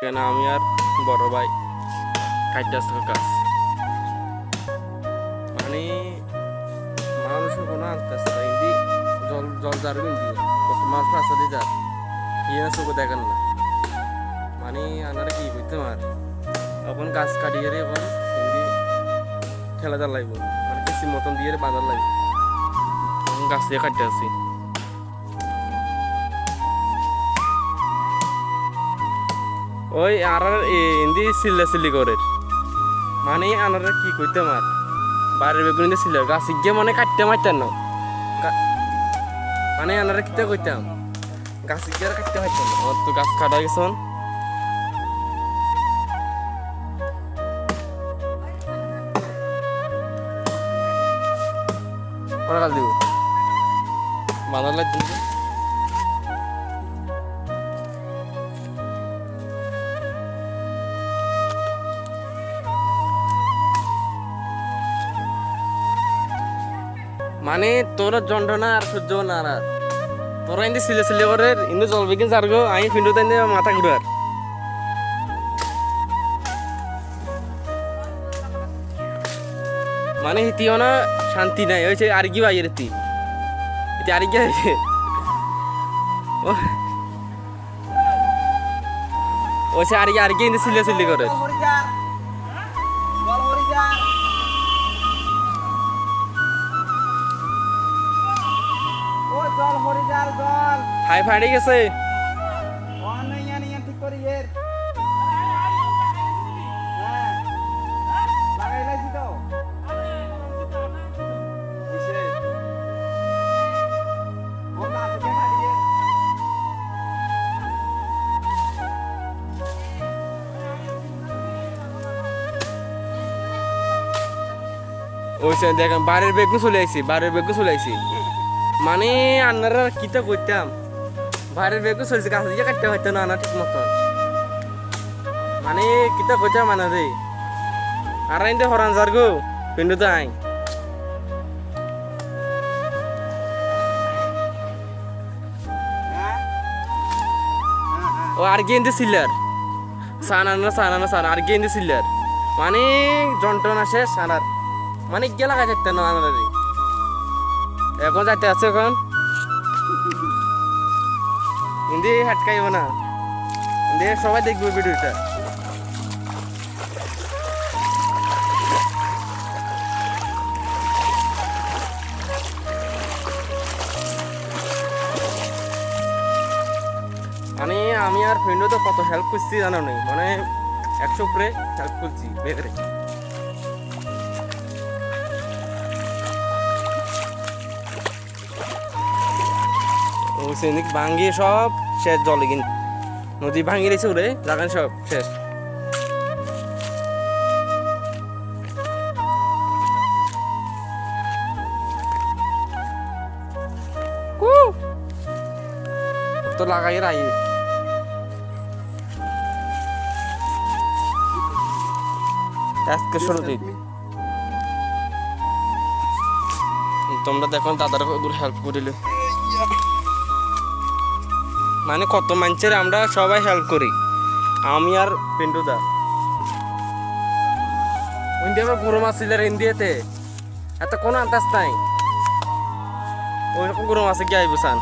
কেন আমি আর বড় ভাই কাটতে আসতে কাজ মানে মানুষের কোনো আনতে আসতে হিন্দি জল জল যার হিন্দি মানুষ রাস্তা দিয়ে যার ইয়ে চোখে দেখেন না মানে আনারা কি করতে মার এখন গাছ কাটিয়ে রে এখন হিন্দি ঠেলা জাল লাগবো মানে বেশি মতন দিয়ে বাজার লাগবে গাছ দিয়ে কাটতে আসছি ওই আর হিন্দি চিল্লি করে মানে আনারা কি করতে মার বাড়ির বেগুন ছিল গাছ গিয়ে মানে কাটতে মারতেন না মানে আনারা কিতা করতাম গাছ গিয়ে কাটতে পারতেন না আমার তো গাছ কাটা গেছেন কাল দিব বাঁধার লাগবে মানে তোরা যন্ত্রণা আর সহ্য না আর তোরা ইন্দি সিলে করে ইন্দু জল বেগিন যারগো আমি ফিন্ডু তাই মাথা ঘুরার মানে হিতিও না শান্তি নাই হয়েছে আর কি বাইরে তি আর কি হয়েছে ওইছে আর কি ইন্দি সিলে করে হাই ফাড়ে গেছে ঠিক করি ওইসে দেখেন বাড়ির বেগও চলে আইছি মানে আন্নারা কিতা করতাম বাড়ির বেগও চলছে গাছ দিয়ে কাটতে পারতো না আনা ঠিক মতন মানে কিতা করতাম মানে রে আর আইন হরান যার গো পিন্ডু তো আই ও আর গেন্দে সিলার সানানা আর গেন্দে সিলার মানে যন্ত্রণা শেষ আনার মানে গেলা গাছ একটা না আনারে এখন যাইতে আছে এখন হিন্দি হাটকাইব না হিন্দি সবাই দেখবে ভিডিওটা মানে আমি আর ফ্রেন্ডও তো কত হেল্প করছি জানো নেই মানে 100 উপরে হেল্প করছি বেরে সৈনিক ভাঙ্গিয়ে সব শেষ জলে কিন নদী ভাঙিয়ে দিয়েছে ওরে লাগান সব শেষ তো লাগাই রাই আজকে শুরুতে তোমরা দেখো দাদার হেল্প করিলে মানে কত মানুষের আমরা সবাই হেল্প করি আমি আর পিন্টুদা ইন্ডিয়া আবার গরু মাছ ছিল ইন্ডিয়াতে এত কোনো আন্দাজ নাই ওইরকম গরু মাছে গিয়ে আইব সান